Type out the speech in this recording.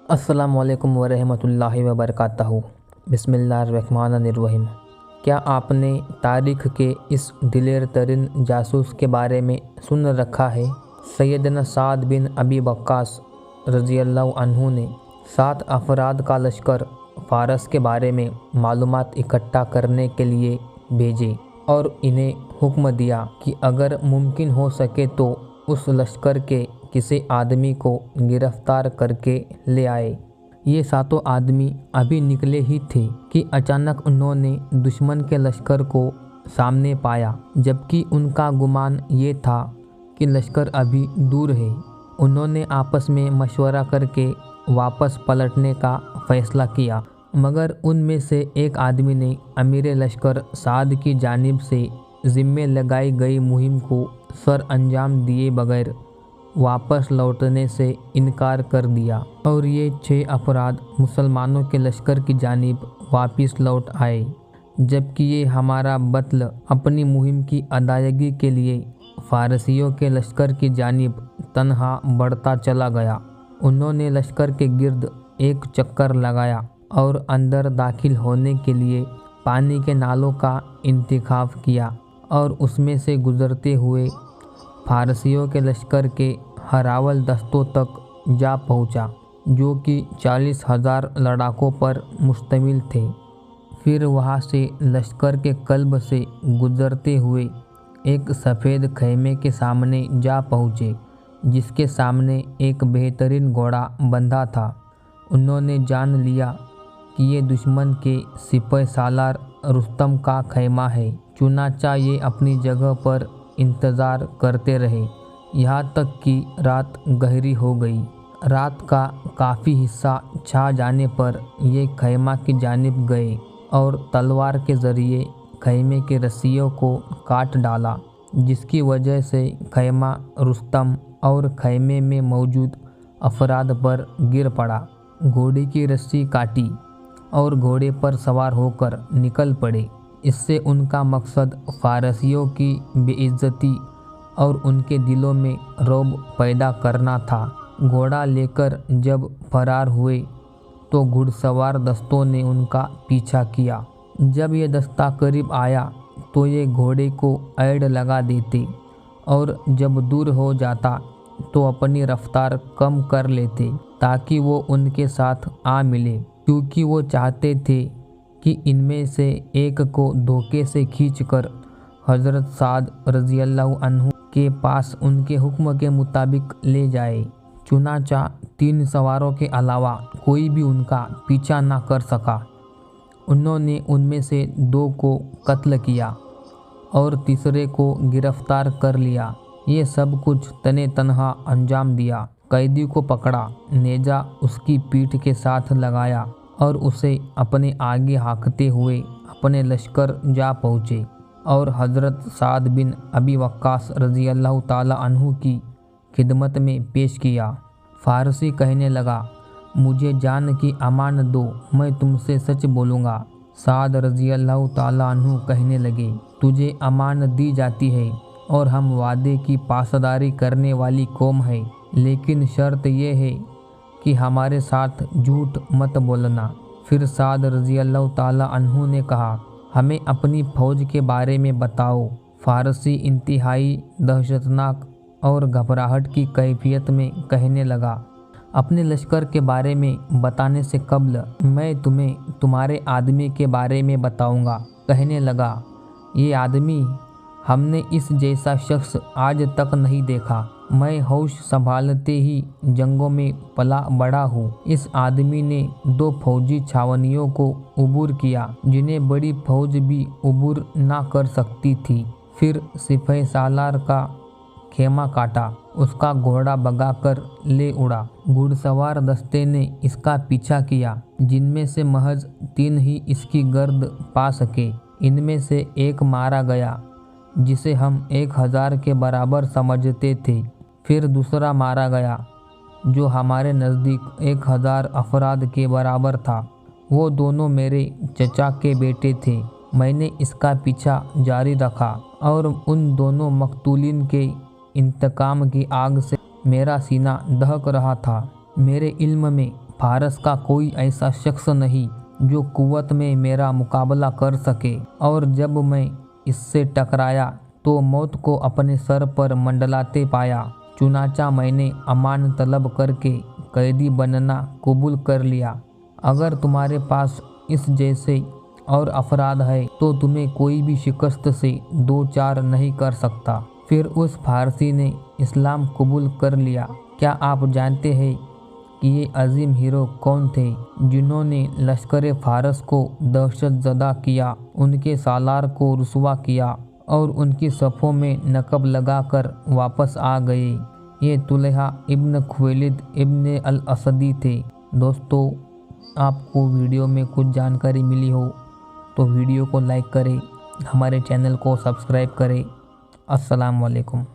अस्सलामुअलैकुम वरहमतुल्लाहि वबरकातहू। बिस्मिल्लाहिर्रहमानिर्रहीम। क्या आपने तारीख़ के इस दिलेर तरीन जासूस के बारे में सुन रखा है? सैयदना साद बिन अबी वक्कास रज़ियल्लाहु अन्हु ने 7 अफराद का लश्कर फ़ारस के बारे में मालूमात इकट्ठा करने के लिए भेजे और इन्हें हुक्म दिया कि अगर मुमकिन हो सके तो उस लश्कर के किसी आदमी को गिरफ्तार करके ले आए। ये 7 आदमी अभी निकले ही थे कि अचानक उन्होंने दुश्मन के लश्कर को सामने पाया, जबकि उनका गुमान ये था कि लश्कर अभी दूर है। उन्होंने आपस में मशवरा करके वापस पलटने का फ़ैसला किया, मगर उनमें से एक आदमी ने अमीर लश्कर साद की जानिब से ज़िम्मे लगाई गई मुहिम को सर अंजाम दिए बगैर वापस लौटने से इनकार कर दिया और ये 6 अफराद मुसलमानों के लश्कर की जानिब वापस लौट आए, जबकि ये हमारा बत्ल अपनी मुहिम की अदायगी के लिए फ़ारसियों के लश्कर की जानिब तन्हा बढ़ता चला गया। उन्होंने लश्कर के गिर्द एक चक्कर लगाया और अंदर दाखिल होने के लिए पानी के नालों का इंतखाब किया और उसमें से गुज़रते हुए फ़ारसियों के लश्कर के हरावल दस्तों तक जा पहुंचा, जो कि 40,000 लड़ाकों पर मुश्तमिल थे। फिर वहां से लश्कर के कल्ब से गुज़रते हुए एक सफ़ेद खैमे के सामने जा पहुँचे, जिसके सामने एक बेहतरीन घोड़ा बंधा था। उन्होंने जान लिया कि ये दुश्मन के सिपह सालार रुस्तम का खैमा है। चुनाचा ये अपनी जगह पर इंतज़ार करते रहे, यहाँ तक कि रात गहरी हो गई। रात का काफ़ी हिस्सा छा जाने पर ये खैमा की जानिब गए और तलवार के ज़रिए खैमे के रस्सियों को काट डाला, जिसकी वजह से खैमा रुस्तम और खैमे में मौजूद अफराद पर गिर पड़ा। घोड़े की रस्सी काटी और घोड़े पर सवार होकर निकल पड़े। इससे उनका मकसद फ़ारसियों की बेइज्जती और उनके दिलों में रौब पैदा करना था। घोड़ा लेकर जब फरार हुए तो घुड़सवार दस्तों ने उनका पीछा किया। जब ये दस्ता करीब आया तो ये घोड़े को ऐड़ लगा देते और जब दूर हो जाता तो अपनी रफ्तार कम कर लेते ताकि वो उनके साथ आ मिले, क्योंकि वो चाहते थे कि इनमें से एक को धोखे से खींचकर हज़रत साद रज़ियल्लाहु अन्हु के पास उनके हुक्म के मुताबिक ले जाए। चुनाचा 3 सवारों के अलावा कोई भी उनका पीछा ना कर सका। उन्होंने उनमें से 2 को कत्ल किया और तीसरे को गिरफ्तार कर लिया। ये सब कुछ तने तनहा अंजाम दिया। कैदी को पकड़ा, नेजा उसकी पीठ के साथ लगाया और उसे अपने आगे हाँकते हुए अपने लश्कर जा पहुँचे और हज़रत साद बिन अबी वक्कास रज़ियल्लाहु ताला अन्हु की खिदमत में पेश किया। फ़ारसी कहने लगा, मुझे जान की अमान दो, मैं तुमसे सच बोलूँगा। साद रज़ियल्लाहु ताला अन्हु कहने लगे, तुझे अमान दी जाती है और हम वादे की पासदारी करने वाली कौम है, लेकिन शर्त यह है कि हमारे साथ झूठ मत बोलना। फिर साद रज़ियल्लाहु ताला अन्हु ने कहा, हमें अपनी फ़ौज के बारे में बताओ। फ़ारसी इंतहाई दहशतनाक और घबराहट की कैफियत में कहने लगा, अपने लश्कर के बारे में बताने से कबल मैं तुम्हें तुम्हारे आदमी के बारे में बताऊंगा। कहने लगा, ये आदमी, हमने इस जैसा शख्स आज तक नहीं देखा। मैं होश संभालते ही जंगों में पला बड़ा हूँ। इस आदमी ने 2 फौजी छावनियों को उबूर किया, जिन्हें बड़ी फौज भी उबूर ना कर सकती थी। फिर सिपह सालार का खेमा काटा, उसका घोड़ा भगाकर ले उड़ा। घुड़सवार दस्ते ने इसका पीछा किया, जिनमें से महज 3 ही इसकी गर्द पा सके। इनमें से एक मारा गया, जिसे हम 1000 के बराबर समझते थे। फिर दूसरा मारा गया, जो हमारे नज़दीक 1000 अफराद के बराबर था। वो दोनों मेरे चचा के बेटे थे। मैंने इसका पीछा जारी रखा और उन दोनों मकतूलिन के इंतकाम की आग से मेरा सीना दहक रहा था। मेरे इल्म में फारस का कोई ऐसा शख्स नहीं जो कुव्वत में मेरा मुकाबला कर सके, और जब मैं इससे टकराया तो मौत को अपने सर पर मंडलाते पाया। चुनाचा मैंने अमान तलब करके कैदी बनना कबूल कर लिया। अगर तुम्हारे पास इस जैसे और अफराद है तो तुम्हें कोई भी शिकस्त से दो चार नहीं कर सकता। फिर उस फारसी ने इस्लाम कबूल कर लिया। क्या आप जानते हैं कि ये अजीम हीरो कौन थे जिन्होंने लश्कर फारस को दहशत ज़दा किया, उनके सालार को रुसवा किया और उनकी सफ़ों में नकब लगाकर वापस आ गए? ये तुलहा इब्न खुवैलिद इब्न अल असदी थे। दोस्तों, आपको वीडियो में कुछ जानकारी मिली हो तो वीडियो को लाइक करें, हमारे चैनल को सब्सक्राइब करें। अस्सलाम वालेकुम।